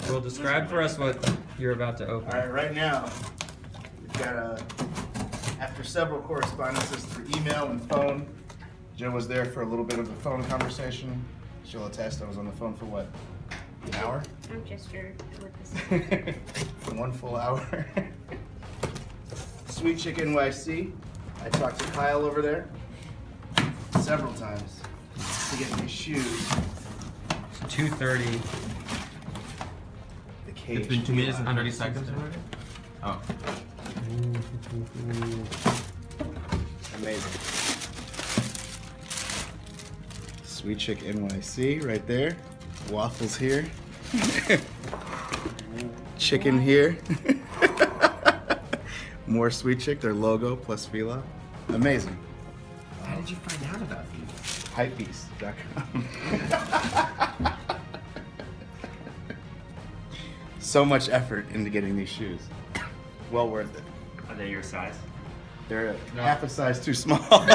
Well, describe for us what you're about to open. All right, right now, we've got after several correspondences through email and phone, Joe was there for a little bit of a phone conversation. She'll attest I was on the phone for what, an hour? I'm just sure with this. For 1 full hour. Sweet Chick NYC. I talked to Kyle over there several times to get these shoes. It's 2:30. The cage. It's been 2 minutes and 30 seconds already? Oh. Amazing. Sweet Chick NYC right there. Waffles here. Chicken here. More Sweet Chick, their logo plus Fila. Amazing. How did you find out about these? Hypebeast.com. So much effort into getting these shoes. Well worth it. Are they your size? They're half a size too small.